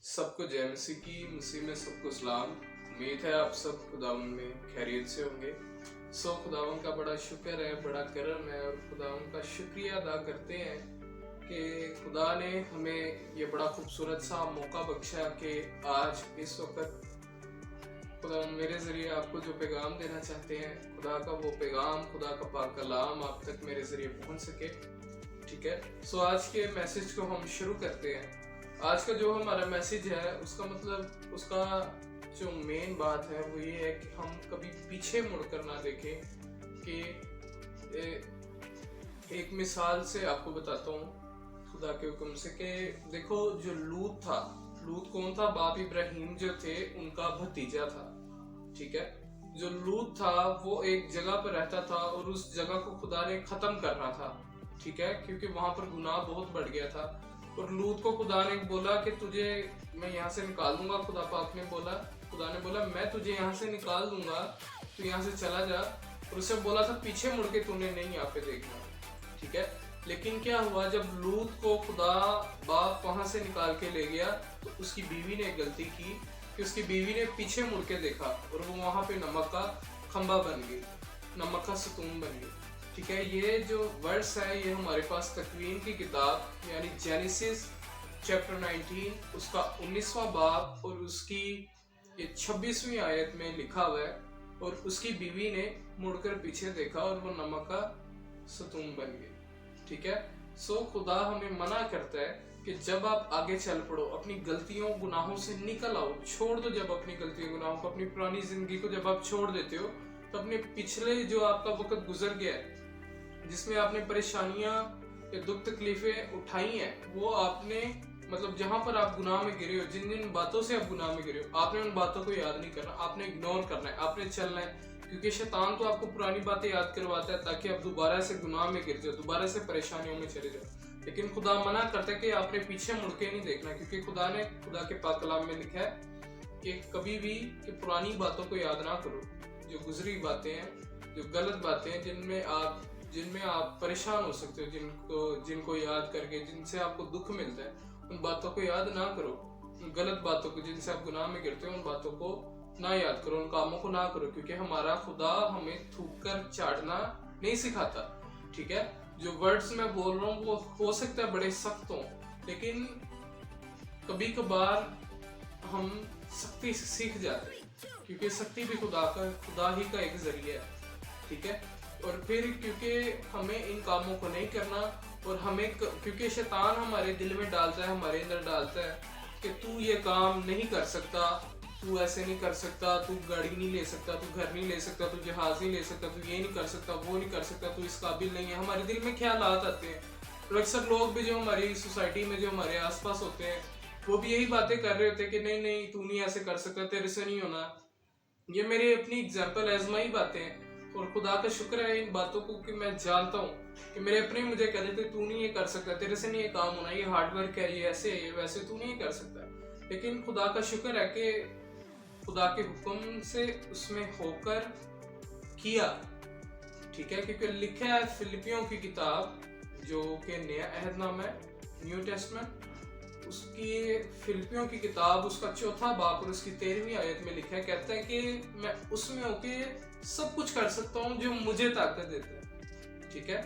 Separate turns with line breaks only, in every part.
सबको जय मसीह की। मसीह में सबको सलाम। उम्मीद है आप सब खुदावन में खैरियत से होंगे। खुदावन का बड़ा शुक्र है, बड़ा करम है और खुदावन का शुक्रिया अदा करते हैं कि खुदा ने हमें ये बड़ा खूबसूरत सा मौका बख्शा कि आज इस वक्त खुदावन मेरे ज़रिए आपको जो पैगाम देना चाहते हैं, खुदा का वो पैगाम, खुदा का पाक कलाम आप तक मेरे ज़रिए पहुंच सके। ठीक है, आज के मैसेज को हम शुरू करते हैं। आज का जो हमारा मैसेज है उसका जो मेन बात है वो ये है कि हम कभी पीछे मुड़कर ना देखें। कि एक मिसाल से आपको बताता हूँ खुदा के हुक्म से कि देखो, जो लूत था, लूत कौन था? बाप इब्राहिम जो थे उनका भतीजा था। ठीक है, जो लूत था वो एक जगह पर रहता था और उस जगह को खुदा ने खत्म करना था। ठीक है, क्योंकि वहां पर गुनाह बहुत बढ़ गया था और लूत को खुदा ने बोला कि तुझे मैं यहाँ से निकाल दूंगा। खुदा ने बोला मैं तुझे यहाँ से निकाल दूंगा, तू यहाँ से चला जा। और उसे बोला था पीछे मुड़ के तूने नहीं यहाँ पे देखना। ठीक है, लेकिन क्या हुआ, जब लूत को खुदा बाप वहां से निकाल के ले गया तो उसकी बीवी ने एक गलती की कि उसकी बीवी ने पीछे मुड़ के देखा और वो वहां पे नमक का खंबा बन गई, नमक का सतून बन गई। ठीक है, ये जो वर्ड्स है ये हमारे पास तकवीन की किताब यानी जेनेसिस चैप्टर 19 उसका 19वां बाब और उसकी ये 26वीं आयत में लिखा हुआ है। और उसकी बीवी ने मुड़कर पीछे देखा और वो नमक का सतून बन गई। ठीक है, खुदा हमें मना करता है कि जब आप आगे चल पड़ो, अपनी गलतियों गुनाहों से निकल आओ, छोड़ दो। जब अपनी गलतियों गुनाहों को, अपनी पुरानी जिंदगी को जब आप छोड़ देते हो तो अपने पिछले जो आपका वक्त गुजर गया है, जिसमें आपने परेशानियां या दुख तकलीफें उठाई हैं, वो आपने जहां पर आप गुनाह में गिरे हो, जिन जिन बातों से आप गुनाह में गिरे हो, आपने उन बातों को याद नहीं करना, आपने इग्नोर करना है, आपने चलना है। क्योंकि शैतान तो आपको पुरानी बातें याद करवाता है ताकि आप दोबारा से गुनाह में गिर जाओ, दोबारा से परेशानियों में चले जाओ। लेकिन खुदा मना करता है कि आपने पीछे मुड़ के नहीं देखना, क्योंकि खुदा के पाक कलाम में लिखा है कि कभी भी कि पुरानी बातों को याद ना करो। जो गुजरी बातें हैं, जो गलत बातें हैं, जिनमें आप परेशान हो सकते हो, जिनको याद करके जिनसे आपको दुख मिलता है, उन बातों को याद ना करो। उन गलत बातों को, जिनसे आप गुनाह में गिरते हो, उन बातों को ना याद करो, उन कामों को ना करो। क्योंकि हमारा खुदा हमें थूक कर चाटना नहीं सिखाता। ठीक है, जो वर्ड्स मैं बोल रहा हूँ वो हो सकता है बड़े सख्त हों, लेकिन कभी कभार हम सख्ती से सीख जाते हैं, क्योंकि सख्ती भी खुदा ही का एक जरिया है। ठीक है, और फिर क्योंकि हमें इन कामों को नहीं करना और क्योंकि शैतान हमारे दिल में डालता है, हमारे अंदर डालता है कि तू ये काम नहीं कर सकता, तू ऐसे नहीं कर सकता, तू गाड़ी नहीं ले सकता, तू घर नहीं ले सकता, तू जहाज नहीं ले सकता, तू ये नहीं कर सकता, वो नहीं कर सकता, तू इस काबिल नहीं है। हमारे दिल में ख्यालात आते हैं। और अक्सर लोग भी जो हमारी सोसाइटी में, जो हमारे आसपास होते हैं, वो भी यही बातें कर रहे होते हैं कि नहीं नहीं तू नहीं ऐसे कर सकता, तेरे से नहीं होना। ये मेरी अपनी एग्जाम्पल आजमाई बातें हैं और खुदा का शुक्र है इन बातों को कि मैं जानता हूँ कि मेरे अपने मुझे कहते थे तू नहीं ये कर सकता, तेरे से नहीं ये काम होना, ये हार्ड वर्क है, ये ऐसे है, ये वैसे, तू नहीं कर सकता। लेकिन खुदा का शुक्र है कि खुदा के हुक्म से उसमें होकर किया। ठीक है, क्योंकि लिखा है फिलिपियों की किताब जो कि नया अहदनामा है, न्यू टेस्टमेंट, उसकी फिलिपियों की किताब उसका 4वां बाब और उसकी 13वीं आयत में लिखा है, कहता है कि मैं उसमें होके सब कुछ कर सकता हूँ जो मुझे ताकत देता है। ठीक है,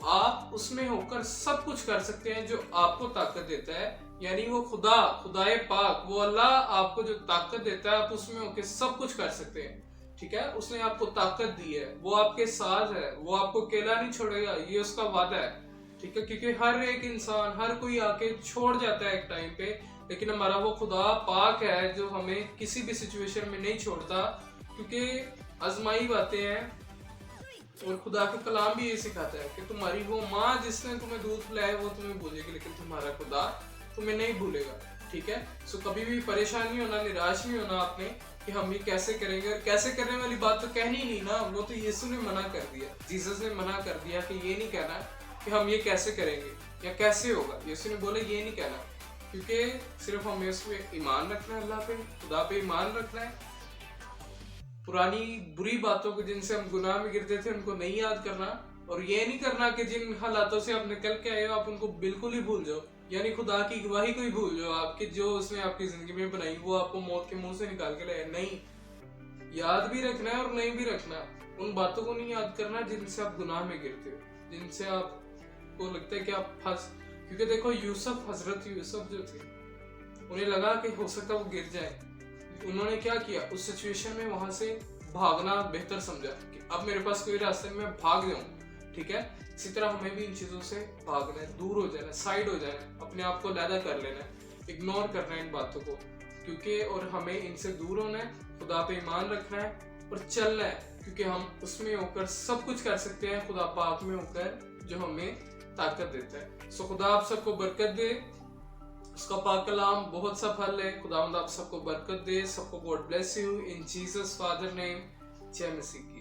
आप उसमें होकर सब कुछ कर सकते हैं जो आपको ताकत देता है, यानी वो खुदाए पाक, वो अल्लाह आपको जो ताकत देता है, आप उसमें होकर सब कुछ कर सकते हैं। ठीक है, उसने आपको ताकत दी है, वो आपके साथ है, वो आपको अकेला नहीं छोड़ेगा, ये उसका वादा है। ठीक है, क्योंकि हर एक इंसान, हर कोई आके छोड़ जाता है एक टाइम पे, लेकिन हमारा वो खुदा पाक है जो हमें किसी भी सिचुएशन में नहीं छोड़ता, क्योंकि आजमाई बातें हैं। और खुदा का कलाम भी ये सिखाता है कि तुम्हारी वो माँ जिसने तुम्हें दूध पिलाया वो तुम्हें भूलेगी, लेकिन तुम्हारा खुदा तुम्हें नहीं भूलेगा। ठीक है, कभी भी परेशान नहीं होना, निराश नहीं होना आपने कि हम ये कैसे करेंगे। और कैसे करने वाली बात तो कहनी नहीं ना, वो तो यीशु ने मना कर दिया, जीसस ने मना कर दिया कि ये नहीं कहना कि हम ये कैसे करेंगे या कैसे होगा। यीशु ने बोला ये नहीं कहना, क्योंकि सिर्फ हमें उस पर ईमान रखना है, अल्लाह पे, खुदा पे ईमान रखना है। पुरानी बुरी बातों को, जिनसे हम गुनाह में गिरते थे, उनको नहीं याद करना। और ये नहीं करना कि जिन हालातों से आप निकल के आए हो आप उनको बिल्कुल ही भूल जाओ। यानी खुदा की गवाही को ही भूल जाओ आपके, जो उसने आपकी जिंदगी में बनाई वो आपको मौत के मुंह से निकाल के लाया। नहीं, याद भी रखना है और नहीं भी रखना। उन बातों को नहीं याद करना जिनसे आप गुनाह में गिरते हो, जिनसे आपको लगता है कि आप फंस। क्योंकि देखो हजरत यूसुफ जो थे, उन्हें लगा कि हो सकता है वो गिर जाए। उन्होंने क्या किया, उस सिचुएशन में वहां से भागना बेहतर समझा कि अब मेरे पास कोई रास्ते में मैं भाग जाऊं। ठीक है, इसी तरह हमें भी इन चीजों से भागना है, दूर हो जाना है, साइड हो जाना है, अपने आप को अलग कर लेना है, इग्नोर करना है इन बातों को, क्योंकि और हमें इनसे दूर होना है, खुदा पे ईमान रखना है और चलना है, क्योंकि हम उसमें होकर सब कुछ कर सकते हैं, खुदा पाक में होकर जो हमें ताकत देता है। सो खुदा आप सबको बरकत दे, उसका पाक कलाम बहुत सा फल है। खुदावंद आप सबको बरकत दे, सबको God bless you in Jesus father name. जय मसीह की।